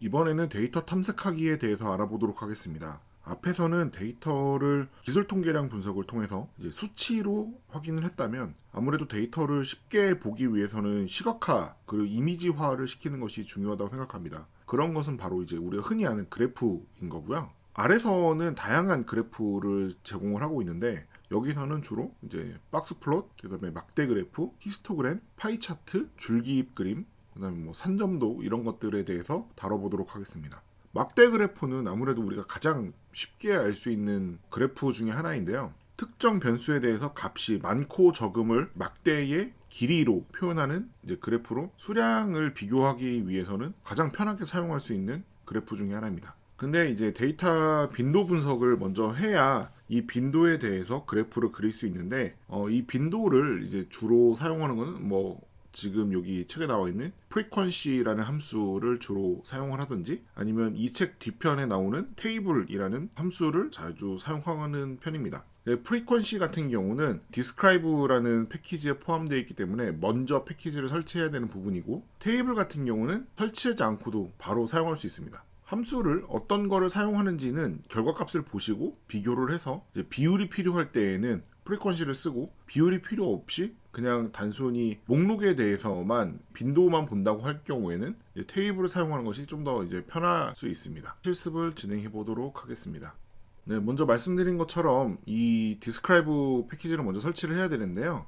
이번에는 데이터 탐색하기에 대해서 알아보도록 하겠습니다. 앞에서는 데이터를 기술 통계량 분석을 통해서 이제 수치로 확인을 했다면 아무래도 데이터를 쉽게 보기 위해서는 시각화 그리고 이미지화를 시키는 것이 중요하다고 생각합니다. 그런 것은 바로 이제 우리가 흔히 아는 그래프인 거고요. 아래서는 다양한 그래프를 제공을 하고 있는데 여기서는 주로 이제 박스 플롯, 그다음에 막대 그래프, 히스토그램, 파이 차트, 줄기입 그림, 그다음에 뭐 산점도 이런 것들에 대해서 다뤄보도록 하겠습니다. 막대 그래프는 아무래도 우리가 가장 쉽게 알 수 있는 그래프 중에 하나인데요. 특정 변수에 대해서 값이 많고 적음을 막대의 길이로 표현하는 이제 그래프로 수량을 비교하기 위해서는 가장 편하게 사용할 수 있는 그래프 중에 하나입니다. 근데 이제 데이터 빈도 분석을 먼저 해야 이 빈도에 대해서 그래프를 그릴 수 있는데 이 빈도를 이제 주로 사용하는 것은 뭐 지금 여기 책에 나와 있는 frequency라는 함수를 주로 사용을 하든지 아니면 이 책 뒤편에 나오는 table이라는 함수를 자주 사용하는 편입니다. frequency 같은 경우는 describe라는 패키지에 포함되어 있기 때문에 먼저 패키지를 설치해야 되는 부분이고 table 같은 경우는 설치하지 않고도 바로 사용할 수 있습니다. 함수를 어떤 거를 사용하는지는 결과값을 보시고 비교를 해서 이제 비율이 필요할 때에는 프리퀀시를 쓰고 비율이 필요 없이 그냥 단순히 목록에 대해서만 빈도만 본다고 할 경우에는 테이블을 사용하는 것이 좀 더 이제 편할 수 있습니다. 실습을 진행해 보도록 하겠습니다. 네, 먼저 말씀드린 것처럼 이 디스크라이브 패키지를 먼저 설치를 해야 되는데요.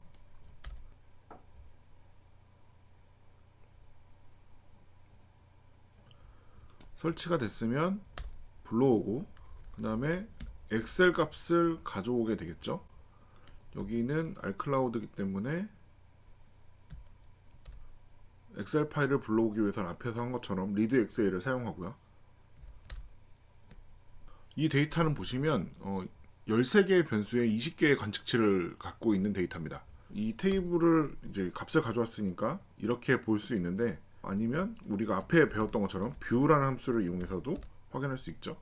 설치가 됐으면 불러오고 그 다음에 엑셀 값을 가져오게 되겠죠. 여기는 알클라우드이기 때문에 엑셀 파일을 불러오기 위해서는 앞에서 한 것처럼 리드 엑셀을 사용하고요. 이 데이터는 보시면 13개의 변수에 20개의 관측치를 갖고 있는 데이터입니다. 이 테이블을 이제 값을 가져왔으니까 이렇게 볼 수 있는데 아니면 우리가 앞에 배웠던 것처럼 뷰라는 함수를 이용해서도 확인할 수 있죠.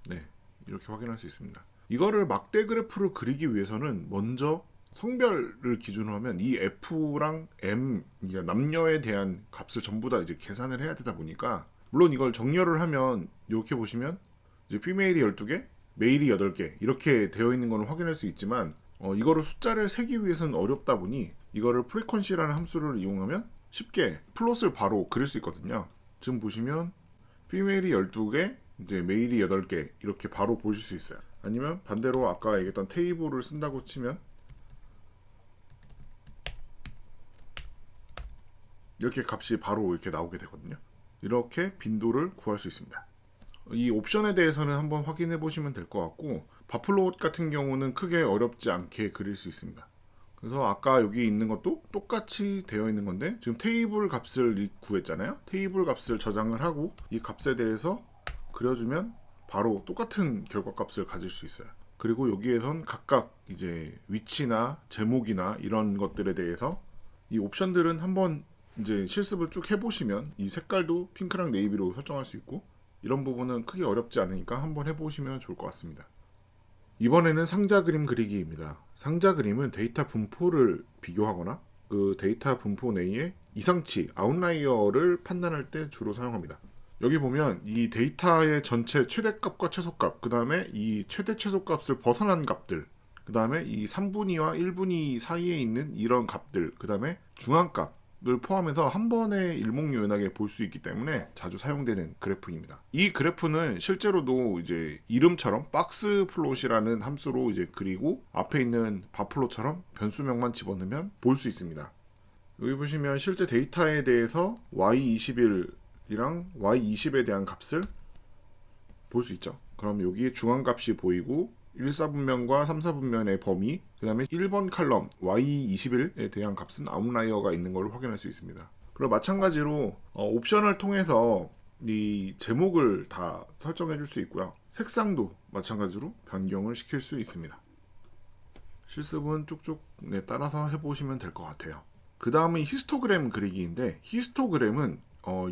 네, 이렇게 확인할 수 있습니다. 이거를 막대 그래프를 그리기 위해서는 먼저 성별을 기준으로 하면 이 F랑 M, 그러니까 남녀에 대한 값을 전부 다 이제 계산을 해야 되다 보니까 물론 이걸 정렬을 하면 이렇게 보시면 이제 피메일이 12개, 메일이 8개 이렇게 되어 있는 걸 확인할 수 있지만 이거를 숫자를 세기 위해서는 어렵다 보니 이거를 프리퀀시라는 함수를 이용하면 쉽게 플롯을 바로 그릴 수 있거든요. 지금 보시면 피메일이 12개, 이제 메일이 8개 이렇게 바로 보실 수 있어요. 아니면 반대로 아까 얘기했던 테이블을 쓴다고 치면 이렇게 값이 바로 이렇게 나오게 되거든요. 이렇게 빈도를 구할 수 있습니다. 이 옵션에 대해서는 한번 확인해 보시면 될 것 같고 바플롯 같은 경우는 크게 어렵지 않게 그릴 수 있습니다. 그래서 아까 여기 있는 것도 똑같이 되어 있는 건데 지금 테이블 값을 구했잖아요. 테이블 값을 저장을 하고 이 값에 대해서 그려주면 바로 똑같은 결과값을 가질 수 있어요. 그리고 여기에선 각각 이제 위치나 제목이나 이런 것들에 대해서 이 옵션들은 한번 이제 실습을 쭉 해보시면 이 색깔도 핑크랑 네이비로 설정할 수 있고 이런 부분은 크게 어렵지 않으니까 한번 해보시면 좋을 것 같습니다. 이번에는 상자 그림 그리기입니다. 상자 그림은 데이터 분포를 비교하거나 그 데이터 분포 내에 이상치, 아웃라이어를 판단할 때 주로 사용합니다. 여기 보면 이 데이터의 전체 최대값과 최소값, 그 다음에 이 최대 최소값을 벗어난 값들, 그 다음에 이 3분위와 1분위 사이에 있는 이런 값들, 그 다음에 중앙값을 포함해서 한 번에 일목요연하게 볼 수 있기 때문에 자주 사용되는 그래프입니다. 이 그래프는 실제로도 이제 이름처럼 박스 플롯이라는 함수로 이제 그리고 앞에 있는 바플롯처럼 변수명만 집어넣으면 볼 수 있습니다. 여기 보시면 실제 데이터에 대해서 y21 이랑 y20에 대한 값을 볼 수 있죠. 그럼 여기에 중앙값이 보이고 1사분면과 3사분면의 범위, 그 다음에 1번 칼럼 y21에 대한 값은 아웃라이어가 있는 걸 확인할 수 있습니다. 그리고 마찬가지로 옵션을 통해서 이 제목을 다 설정해 줄 수 있고요. 색상도 마찬가지로 변경을 시킬 수 있습니다. 실습은 쭉쭉 따라서 해보시면 될 것 같아요. 그 다음은 히스토그램 그리기인데 히스토그램은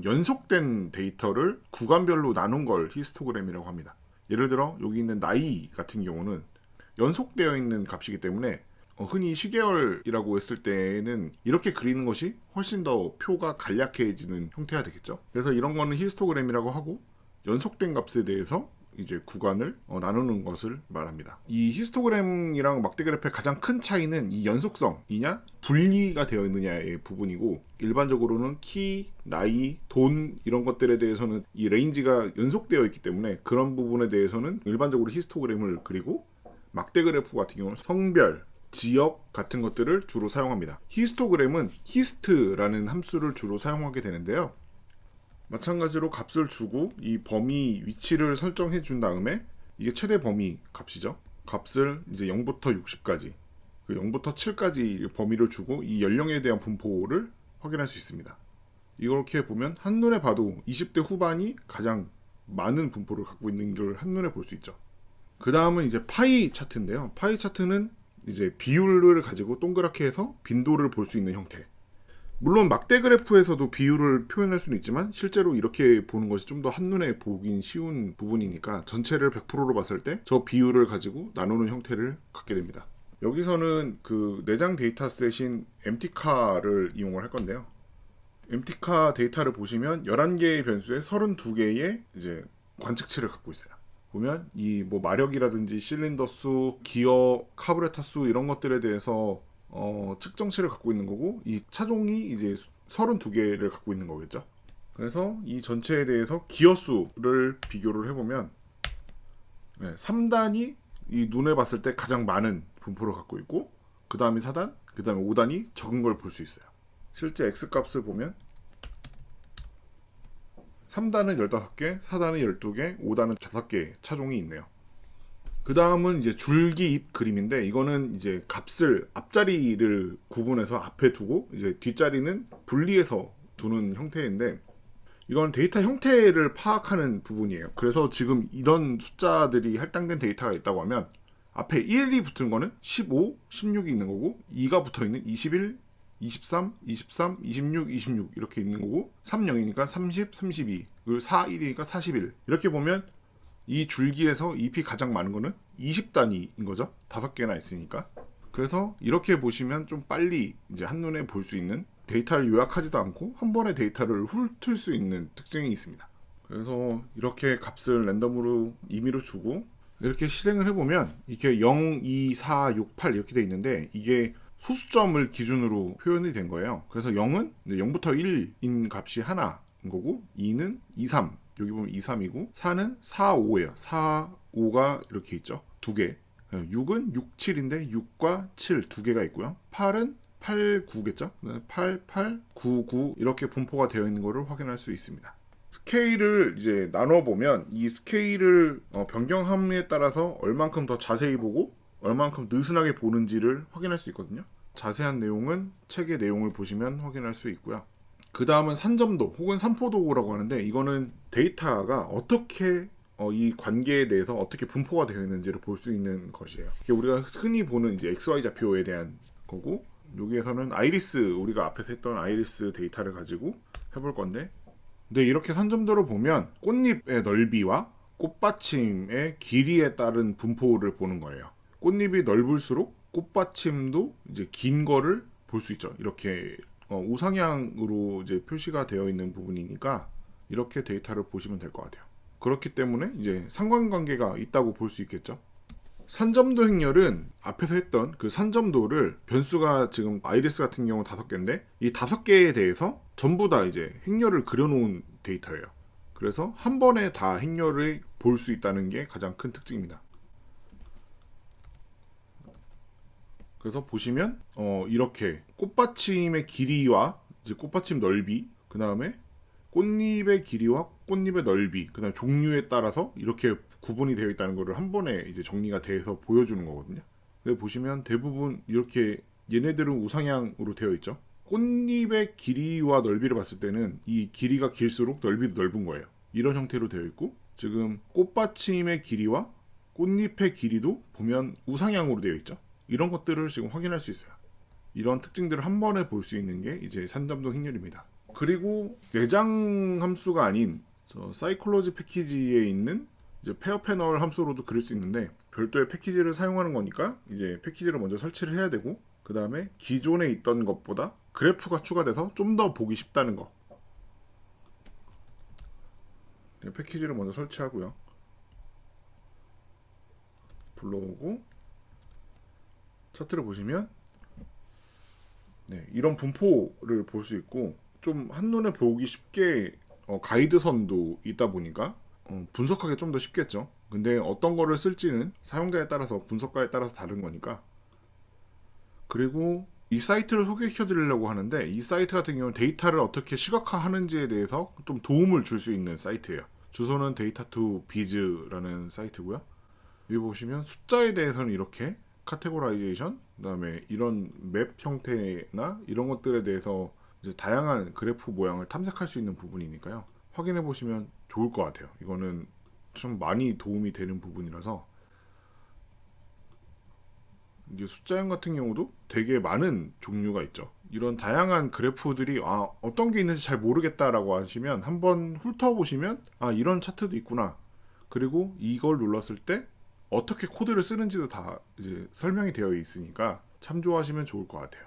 연속된 데이터를 구간별로 나눈 걸 히스토그램이라고 합니다. 예를 들어 여기 있는 나이 같은 경우는 연속되어 있는 값이기 때문에 흔히 시계열이라고 했을 때는 이렇게 그리는 것이 훨씬 더 표가 간략해지는 형태가 되겠죠. 그래서 이런 거는 히스토그램이라고 하고, 연속된 값에 대해서 이제 구간을 나누는 것을 말합니다. 이 히스토그램이랑 막대 그래프의 가장 큰 차이는 이 연속성이냐 분리가 되어 있느냐의 부분이고, 일반적으로는 키, 나이, 돈 이런 것들에 대해서는 이 레인지가 연속되어 있기 때문에 그런 부분에 대해서는 일반적으로 히스토그램을 그리고, 막대 그래프 같은 경우는 성별, 지역 같은 것들을 주로 사용합니다. 히스토그램은 히스트라는 함수를 주로 사용하게 되는데요. 마찬가지로 값을 주고 이 범위 위치를 설정해 준 다음에, 이게 최대 범위 값이죠. 값을 이제 0부터 60까지, 그 0부터 7까지 범위를 주고 이 연령에 대한 분포를 확인할 수 있습니다. 이렇게 보면 한눈에 봐도 20대 후반이 가장 많은 분포를 갖고 있는 걸 한눈에 볼 수 있죠. 그 다음은 이제 파이 차트인데요. 파이 차트는 이제 비율을 가지고 동그랗게 해서 빈도를 볼 수 있는 형태. 물론 막대 그래프에서도 비율을 표현할 수는 있지만 실제로 이렇게 보는 것이 좀 더 한눈에 보긴 쉬운 부분이니까 전체를 100%로 봤을 때 저 비율을 가지고 나누는 형태를 갖게 됩니다. 여기서는 그 내장 데이터셋인 MTCA를 이용을 할 건데요. MTCA 데이터를 보시면 11개의 변수에 32개의 이제 관측치를 갖고 있어요. 보면 이 뭐 마력이라든지 실린더 수, 기어, 카브레터 수 이런 것들에 대해서 측정치를 갖고 있는 거고, 이 차종이 이제 32개를 갖고 있는 거겠죠. 그래서 이 전체에 대해서 기어 수를 비교를 해보면 3단이 이 눈에 봤을 때 가장 많은 분포를 갖고 있고, 그 다음에 4단, 그 다음에 5단이 적은 걸 볼 수 있어요. 실제 X값을 보면 3단은 15개, 4단은 12개, 5단은 5개 차종이 있네요. 그 다음은 이제 줄기입 그림인데, 이거는 이제 값을 앞자리를 구분해서 앞에 두고 이제 뒷자리는 분리해서 두는 형태인데, 이건 데이터 형태를 파악하는 부분이에요. 그래서 지금 이런 숫자들이 할당된 데이터가 있다고 하면 앞에 1이 붙은 거는 15, 16이 있는 거고, 2가 붙어 있는 21, 23, 23, 26, 26 이렇게 있는 거고, 3, 0이니까 30, 32, 그리고 4, 1이니까 41. 이렇게 보면 이 줄기에서 잎이 가장 많은 거는 20단위인 거죠. 5개나 있으니까. 그래서 이렇게 보시면 좀 빨리 이제 한눈에 볼 수 있는, 데이터를 요약하지도 않고 한 번에 데이터를 훑을 수 있는 특징이 있습니다. 그래서 이렇게 값을 랜덤으로 임의로 주고 이렇게 실행을 해보면 이게 0, 2, 4, 6, 8 이렇게 돼 있는데, 이게 소수점을 기준으로 표현이 된 거예요. 그래서 0은 0부터 1인 값이 하나인 거고, 2는 2, 3, 여기 보면 2, 3이고, 4는 4, 5예요. 4, 5가 이렇게 있죠. 2개. 6은 6, 7인데 6과 7 2개가 있고요. 8은 8, 9겠죠. 8, 8, 9, 9 이렇게 분포가 되어 있는 것을 확인할 수 있습니다. 스케일을 이제 나눠보면 이 스케일을 변경함에 따라서 얼만큼 더 자세히 보고 얼만큼 느슨하게 보는지를 확인할 수 있거든요. 자세한 내용은 책의 내용을 보시면 확인할 수 있고요. 그 다음은 산점도 혹은 산포도라고 하는데, 이거는 데이터가 어떻게 이 관계에 대해서 어떻게 분포가 되어 있는지를 볼 수 있는 것이에요. 이게 우리가 흔히 보는 이제 XY 좌표에 대한 거고, 여기에서는 아이리스, 우리가 앞에서 했던 아이리스 데이터를 가지고 해볼 건데, 근데 이렇게 산점도를 보면 꽃잎의 넓이와 꽃받침의 길이에 따른 분포를 보는 거예요. 꽃잎이 넓을수록 꽃받침도 이제 긴 거를 볼 수 있죠. 이렇게 우상향으로 이제 표시가 되어 있는 부분이니까 이렇게 데이터를 보시면 될 것 같아요. 그렇기 때문에 이제 상관관계가 있다고 볼 수 있겠죠. 산점도 행렬은 앞에서 했던 그 산점도를, 변수가 지금 아이리스 같은 경우 5개인데 이 5개에 대해서 전부 다 이제 행렬을 그려놓은 데이터예요. 그래서 한 번에 다 행렬을 볼 수 있다는 게 가장 큰 특징입니다. 그래서 보시면 이렇게 꽃받침의 길이와 이제 꽃받침 넓이, 그 다음에 꽃잎의 길이와 꽃잎의 넓이, 그 다음에 종류에 따라서 이렇게 구분이 되어 있다는 것을 한 번에 이제 정리가 돼서 보여주는 거거든요. 그래서 보시면 대부분 이렇게 얘네들은 우상향으로 되어 있죠. 꽃잎의 길이와 넓이를 봤을 때는 이 길이가 길수록 넓이도 넓은 거예요. 이런 형태로 되어 있고, 지금 꽃받침의 길이와 꽃잎의 길이도 보면 우상향으로 되어 있죠. 이런 것들을 지금 확인할 수 있어요. 이런 특징들을 한 번에 볼 수 있는 게 이제 산점도 행렬입니다. 그리고 내장 함수가 아닌 사이콜로지 패키지에 있는 이제 페어 패널 함수로도 그릴 수 있는데, 별도의 패키지를 사용하는 거니까 이제 패키지를 먼저 설치를 해야 되고, 그 다음에 기존에 있던 것보다 그래프가 추가돼서 좀 더 보기 쉽다는 거. 패키지를 먼저 설치하고요. 불러오고 차트를 보시면 이런 분포를 볼 수 있고, 좀 한눈에 보기 쉽게 가이드선도 있다 보니까 분석하기 좀 더 쉽겠죠. 근데 어떤 거를 쓸지는 사용자에 따라서, 분석가에 따라서 다른 거니까. 그리고 이 사이트를 소개시켜 드리려고 하는데, 이 사이트 같은 경우는 데이터를 어떻게 시각화하는지에 대해서 좀 도움을 줄 수 있는 사이트예요. 주소는 data2biz라는 사이트고요. 여기 보시면 숫자에 대해서는 이렇게 카테고라이제이션, 그다음에 이런 맵 형태나 이런 것들에 대해서 이제 다양한 그래프 모양을 탐색할 수 있는 부분이니까요. 확인해 보시면 좋을 것 같아요. 이거는 좀 많이 도움이 되는 부분이라서. 이제 숫자형 같은 경우도 되게 많은 종류가 있죠. 이런 다양한 그래프들이 어떤 게 있는지 잘 모르겠다라고 하시면 한번 훑어보시면 이런 차트도 있구나. 그리고 이걸 눌렀을 때 어떻게 코드를 쓰는지도 다 이제 설명이 되어 있으니까 참조하시면 좋을 것 같아요.